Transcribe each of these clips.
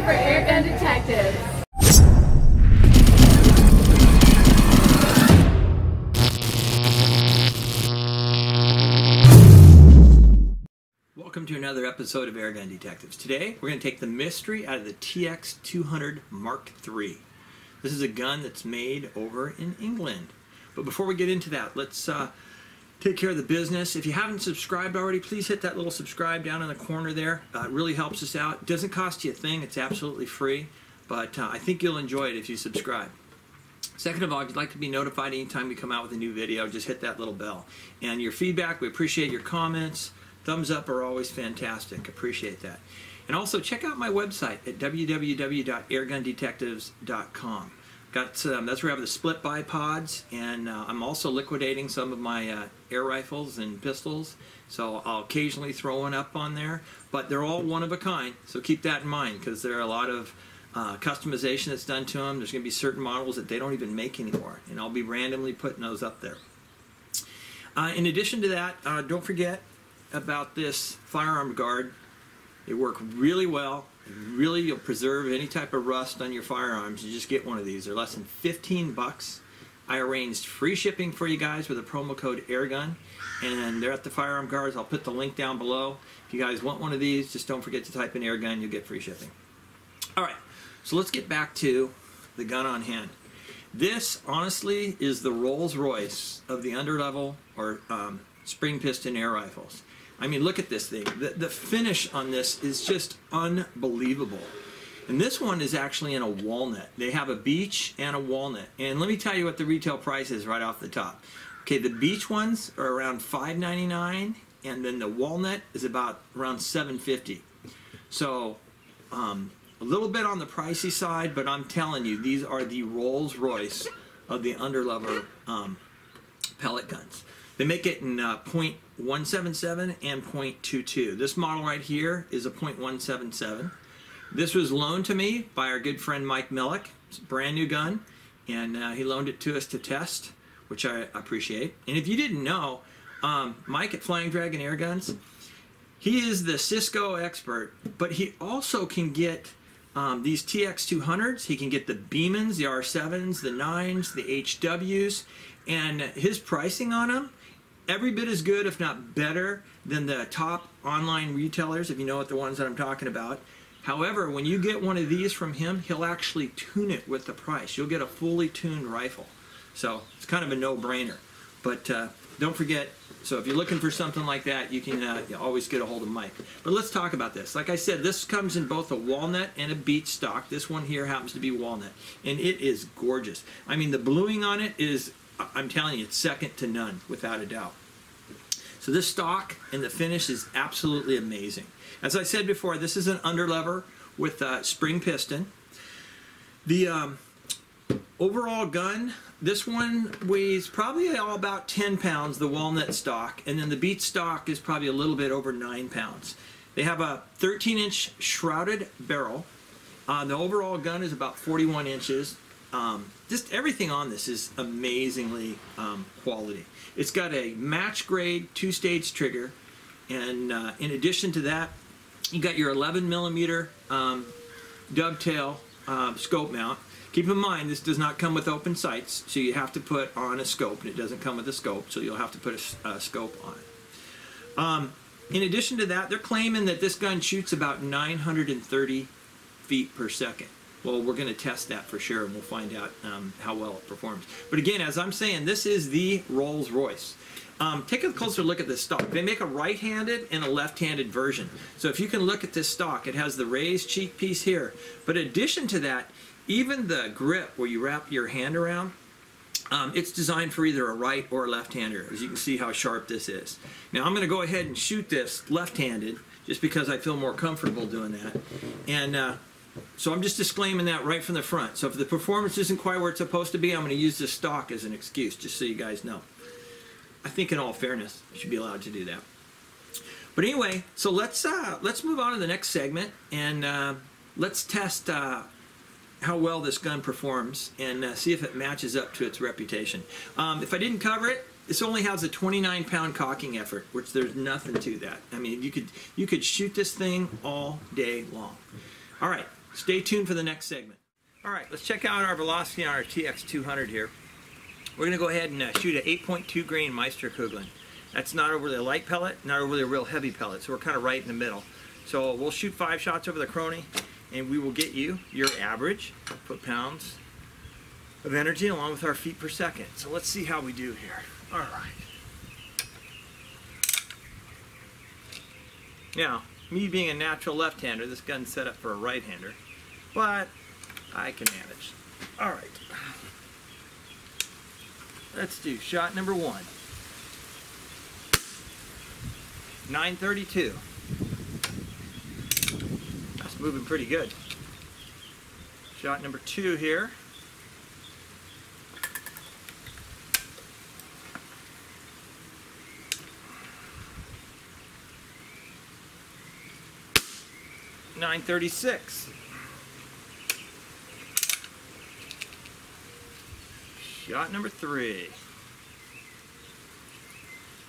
for Airgun Detectives. Welcome to another episode of Airgun Detectives. Today we're going to take the mystery out of the TX200 MKIII. This is a gun that's made over in England. But before we get into that, let's take care of the business. If you haven't subscribed already, please hit that little subscribe down in the corner there. It really helps us out. It doesn't cost you a thing. It's absolutely free. But I think you'll enjoy it if you subscribe. Second of all, if you'd like to be notified anytime we come out with a new video, just hit that little bell. And your feedback, we appreciate your comments. Thumbs up are always fantastic. Appreciate that. And also check out my website at www.airgundetectives.com. That's where I have the split bipods, and I'm also liquidating some of my air rifles and pistols. So I'll occasionally throw one up on there, but they're all one of a kind. So keep that in mind, because there are a lot of customization that's done to them. There's going to be certain models that they don't even make anymore, and I'll be randomly putting those up there. In addition to that, don't forget about this firearm guard. They work really well. Really, you'll preserve any type of rust on your firearms. You just get one of these. They're less than 15 bucks. I arranged free shipping for you guys with a promo code AIRGUN, and they're at the firearm guards. I'll put the link down below. If you guys want one of these, just don't forget to type in AIRGUN. You'll get free shipping. All right, so let's get back to the gun on hand. This, honestly, is the Rolls Royce of the underlevel or spring piston air rifles. I mean, look at this thing. The finish on this is just unbelievable. And this one is actually in a walnut. They have a beech and a walnut. And let me tell you what the retail price is right off the top. Okay, the beech ones are around $5.99, and then the walnut is about around $7.50. So a little bit on the pricey side, but I'm telling you, these are the Rolls Royce of the underlever pellet guns. They make it in .177 and .22. This model right here is a .177. This was loaned to me by our good friend Mike Melick. It's a brand new gun, and he loaned it to us to test, which I appreciate. And if you didn't know, Mike at Flying Dragon Air Guns, he is the Cisco expert, but he also can get these TX200s. He can get the Beemans, the R7s, the 9s, the HWs, and his pricing on them, every bit as good, if not better, than the top online retailers, if you know what the ones that I'm talking about. However, when you get one of these from him, he'll actually tune it with the price. You'll get a fully tuned rifle. So it's kind of a no-brainer. But don't forget, so if you're looking for something like that, you can always get a hold of Mike. But let's talk about this. Like I said, this comes in both a walnut and a beech stock. This one here happens to be walnut, and it is gorgeous. I mean, the bluing on it is, I'm telling you, it's second to none, without a doubt. So this stock and the finish is absolutely amazing. As I said before, this is an underlever with a spring piston. The overall gun, this one weighs probably all about 10 pounds, the walnut stock, and then the beech stock is probably a little bit over 9 pounds. They have a 13-inch shrouded barrel. The overall gun is about 41 inches. Just everything on this is amazingly quality. It's got a match grade 2-stage trigger, and in addition to that, you got your 11mm dovetail scope mount. Keep in mind, this does not come with open sights, so you have to put on a scope, and it doesn't come with a scope, so you'll have to put a scope on it. In addition to that, they're claiming that this gun shoots about 930 feet per second. Well, we're going to test that for sure, and we'll find out how well it performs. But again, as I'm saying, this is the Rolls Royce. Take a closer look at this stock. They make a right-handed and a left-handed version. So if you can look at this stock, it has the raised cheek piece here. But in addition to that, even the grip where you wrap your hand around, it's designed for either a right or a left-hander, as you can see how sharp this is. Now I'm going to go ahead and shoot this left-handed, just because I feel more comfortable doing that. And so I'm just disclaiming that right from the front. So if the performance isn't quite where it's supposed to be, I'm going to use this stock as an excuse, just so you guys know. I think in all fairness, you should be allowed to do that. But anyway, so let's move on to the next segment, and let's test how well this gun performs and see if it matches up to its reputation. If I didn't cover it, this only has a 29-pound cocking effort, which there's nothing to that. I mean, you could shoot this thing all day long. All right. Stay tuned for the next segment. All right, let's check out our velocity on our TX200 here. We're going to go ahead and shoot an 8.2 grain Meisterkugel. That's not overly a light pellet, not overly a real heavy pellet, so we're kind of right in the middle. So we'll shoot 5 shots over the crony, and we will get you your average foot-pounds of energy along with our feet per second. So let's see how we do here. All right. Now, me being a natural left-hander, this gun's set up for a right-hander, but I can manage. All right. Let's do shot number 1. 932. That's moving pretty good. Shot number 2 here. .936. Shot number 3.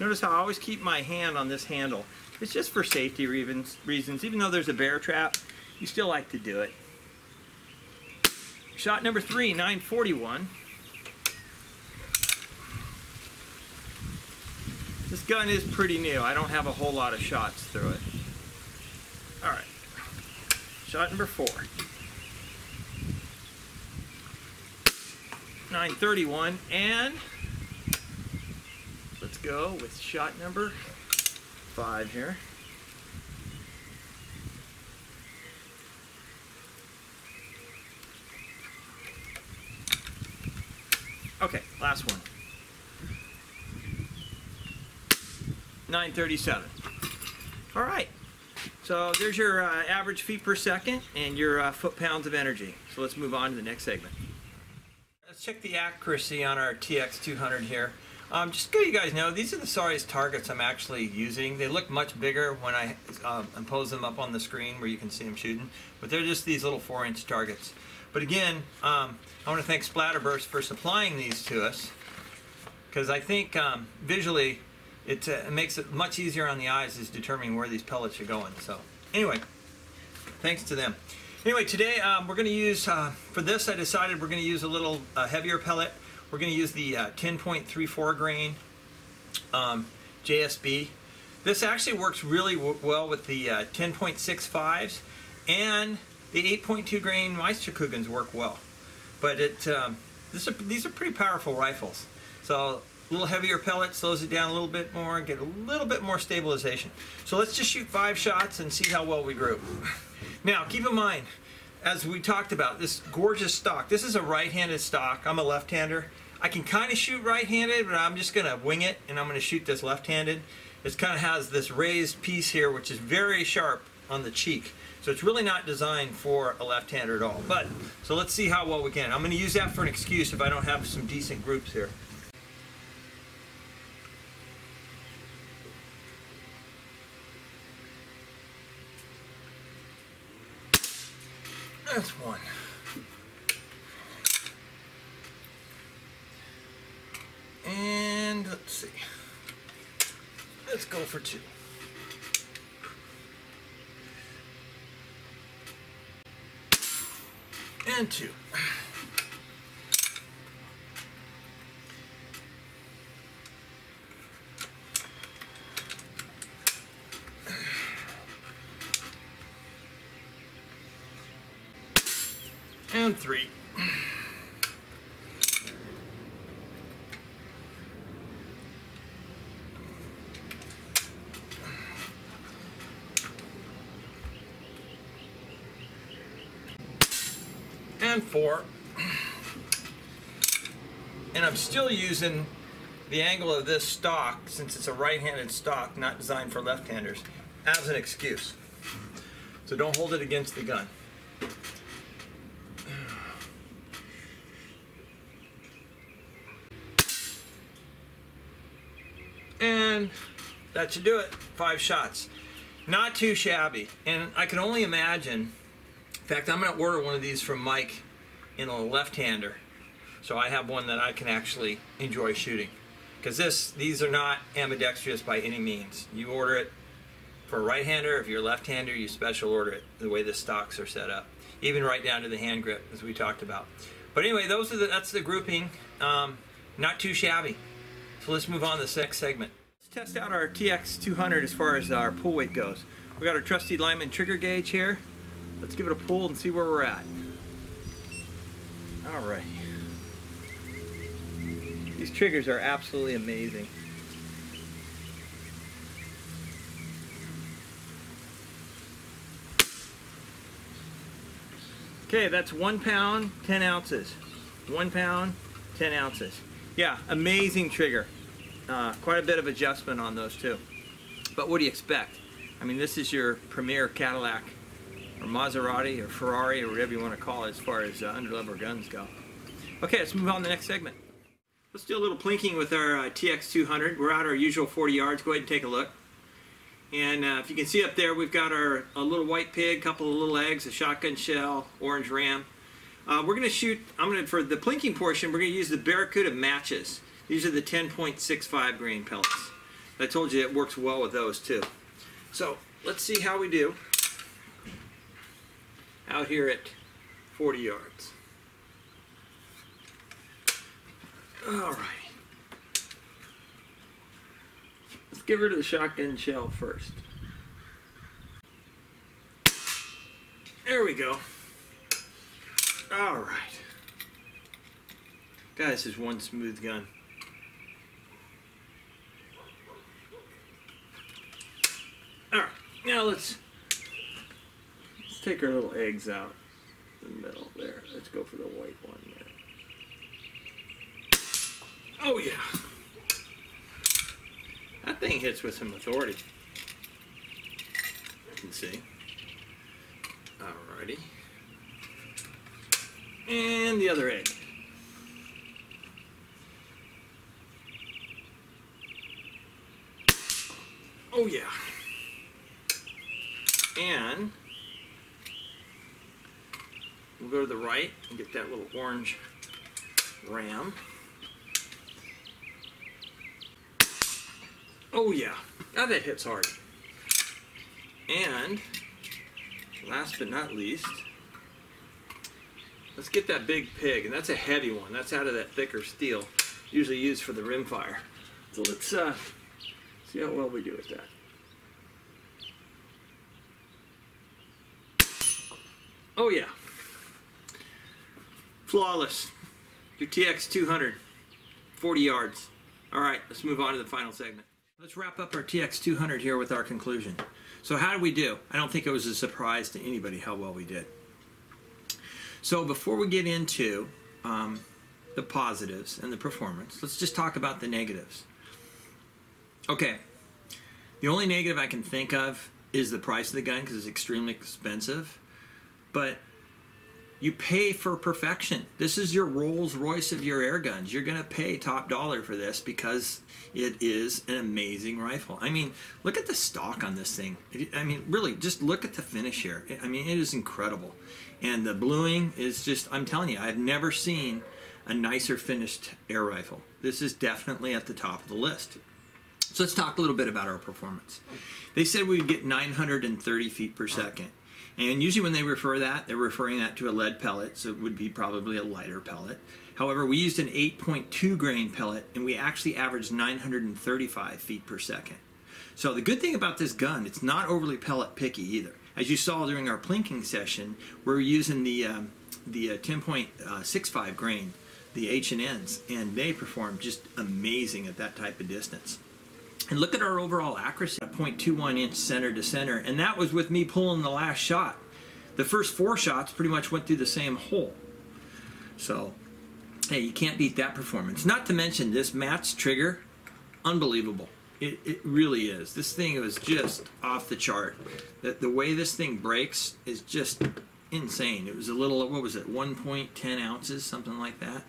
Notice how I always keep my hand on this handle. It's just for safety reasons. Even though there's a bear trap, you still like to do it. Shot number 3, 941. This gun is pretty new. I don't have a whole lot of shots through it. All right. Shot number 4. 931, and let's go with shot number 5 here. Okay, last one. 937. All right. So there's your average feet per second and your foot-pounds of energy. So let's move on to the next segment. Let's check the accuracy on our TX200 here. Just so you guys know, these are the size targets I'm actually using. They look much bigger when I impose them up on the screen where you can see them shooting, but they're just these little 4-inch targets. But again, I want to thank Splatterburst for supplying these to us, because I think visually it makes it much easier on the eyes is determining where these pellets are going. So anyway, thanks to them. Anyway, today we're going to use, for this I decided we're going to use a little heavier pellet. We're going to use the 10.34 grain JSB. This actually works really well with the 10.65s, and the 8.2 grain Meisterkugelns work well. But these are pretty powerful rifles. So a little heavier pellet slows it down a little bit more, get a little bit more stabilization. So let's just shoot 5 shots and see how well we group. Now, keep in mind, as we talked about, this gorgeous stock. This is a right-handed stock. I'm a left-hander. I can kind of shoot right-handed, but I'm just going to wing it, and I'm going to shoot this left-handed. It kind of has this raised piece here, which is very sharp on the cheek. So it's really not designed for a left-hander at all. But, so let's see how well we can. I'm going to use that for an excuse if I don't have some decent groups here. That's 1. And let's see. Let's go for 2. And 2. And 3. And 4. And I'm still using the angle of this stock, since it's a right-handed stock, not designed for left-handers, as an excuse. So don't hold it against the gun. And that should do it. 5 shots. Not too shabby. And I can only imagine, in fact, I'm going to order one of these from Mike in a left-hander, so I have one that I can actually enjoy shooting. Because these are not ambidextrous by any means. You order it for a right-hander. If you're a left-hander, you special order it the way the stocks are set up. even right down to the hand grip, as we talked about. But anyway, that's the grouping. Not too shabby. So let's move on to the next segment. Let's test out our TX200 as far as our pull weight goes. We got our trusty Lyman trigger gauge here. Let's give it a pull and see where we're at. All right. These triggers are absolutely amazing. Okay, that's 1 pound, 10 ounces. 1 pound, 10 ounces. Yeah, amazing trigger. Quite a bit of adjustment on those too. But what do you expect? I mean, this is your premier Cadillac or Maserati or Ferrari or whatever you want to call it as far as underlever guns go. Okay, let's move on to the next segment. Let's do a little plinking with our TX200. We're out our usual 40 yards. Go ahead and take a look. And if you can see up there, we've got a little white pig, couple of little eggs, a shotgun shell, orange ram. We're going to shoot, for the plinking portion, we're going to use the Barracuda matches. These are the 10.65 grain pellets. I told you it works well with those too. So let's see how we do out here at 40 yards. All right. Let's get rid of the shotgun shell first. There we go. All right. God, this is one smooth gun. All right. Now let's take our little eggs out in the middle there. Let's go for the white one there. Oh yeah. That thing hits with some authority. You can see. Alrighty. And the other egg. Oh yeah. And we'll go to the right and get that little orange ram. Oh yeah, now that hits hard. And last but not least, let's get that big pig, and that's a heavy one. That's out of that thicker steel, usually used for the rimfire. So let's see how well we do with that. Oh yeah, flawless. Your TX200, 40 yards. All right, let's move on to the final segment. Let's wrap up our TX200 here with our conclusion. So how did we do? I don't think it was a surprise to anybody how well we did. So before we get into the positives and the performance, let's just talk about the negatives. Okay, the only negative I can think of is the price of the gun because it's extremely expensive. But you pay for perfection. This is your Rolls Royce of your air guns. You're going to pay top dollar for this because it is an amazing rifle. I mean, look at the stock on this thing. I mean, really, just look at the finish here. I mean, it is incredible. And the bluing is just, I'm telling you, I've never seen a nicer finished air rifle. This is definitely at the top of the list. So let's talk a little bit about our performance. They said we'd get 930 feet per second. And usually when they refer that, they're referring that to a lead pellet, so it would be probably a lighter pellet. However, we used an 8.2 grain pellet, and we actually averaged 935 feet per second. So the good thing about this gun, it's not overly pellet picky either. As you saw during our plinking session, we're using the 10.65 grain, the H&Ns, and they perform just amazing at that type of distance. And look at our overall accuracy, a 0.21 inch center to center, and that was with me pulling the last shot. The first 4 shots pretty much went through the same hole. So, hey, you can't beat that performance. Not to mention this match trigger, unbelievable. It really is. This thing was just off the chart. The way this thing breaks is just insane. It was a little, what was it, 1.10 ounces, something like that.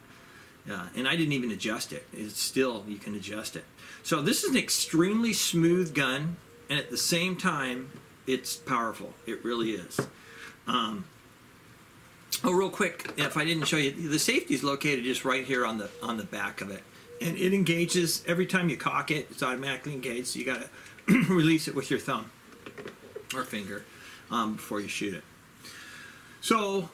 And I didn't even adjust it. It's still, you can adjust it. So this is an extremely smooth gun, and at the same time, it's powerful. It really is. Oh, real quick, if I didn't show you, the safety is located just right here on the back of it, and it engages every time you cock it. It's automatically engaged. So you got to release it with your thumb or finger before you shoot it. So,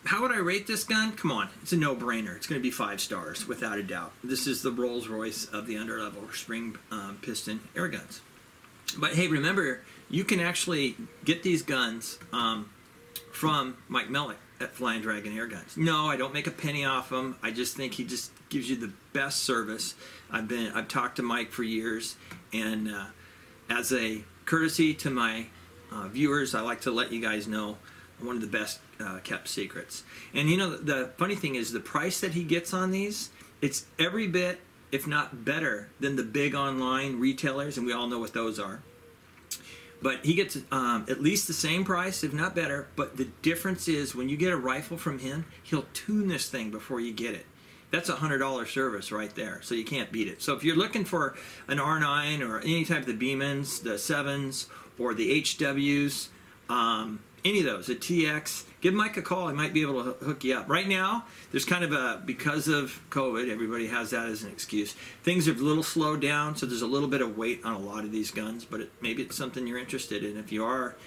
how would I rate this gun? Come on, it's a no-brainer. It's going to be 5 stars, without a doubt. This is the Rolls-Royce of the underlevel spring piston air guns. But hey, remember, you can actually get these guns from Mike Melick at Flying Dragon Air Guns. No, I don't make a penny off him. I just think he just gives you the best service. I've talked to Mike for years, and as a courtesy to my viewers, I like to let you guys know one of the best kept secrets. And you know, the funny thing is, the price that he gets on these, it's every bit, if not better, than the big online retailers, and we all know what those are. But he gets at least the same price, if not better. But the difference is, when you get a rifle from him, he'll tune this thing before you get it. That's a $100 service right there, so you can't beat it. So if you're looking for an R9 or any type of the Beemans, the 7s, or the HWs, any of those, a TX, give Mike a call. He might be able to hook you up. Right now, there's kind of a, because of COVID, everybody has that as an excuse. Things are a little slowed down, so there's a little bit of weight on a lot of these guns, but maybe it's something you're interested in. If you are,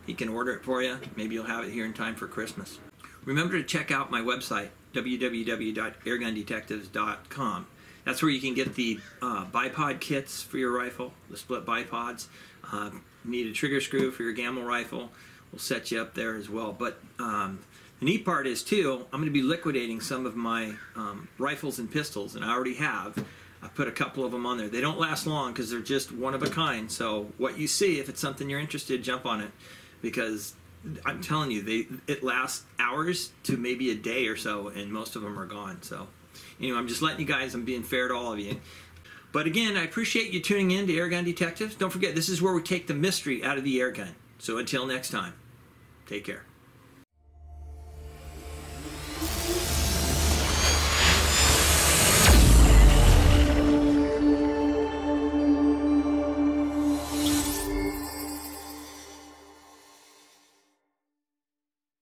he can order it for you. Maybe you'll have it here in time for Christmas. Remember to check out my website, www.airgundetectives.com. That's where you can get the bipod kits for your rifle, the split bipods. Need a trigger screw for your gamma rifle. We'll set you up there as well. But the neat part is, too, I'm going to be liquidating some of my rifles and pistols, and I already have. I put a couple of them on there. They don't last long because they're just one of a kind. So what you see, if it's something you're interested, jump on it, because I'm telling you, it lasts hours to maybe a day or so, and most of them are gone. So anyway, I'm just letting you guys, I'm being fair to all of you. But again, I appreciate you tuning in to Airgun Detectives. Don't forget, this is where we take the mystery out of the air gun. So until next time, take care.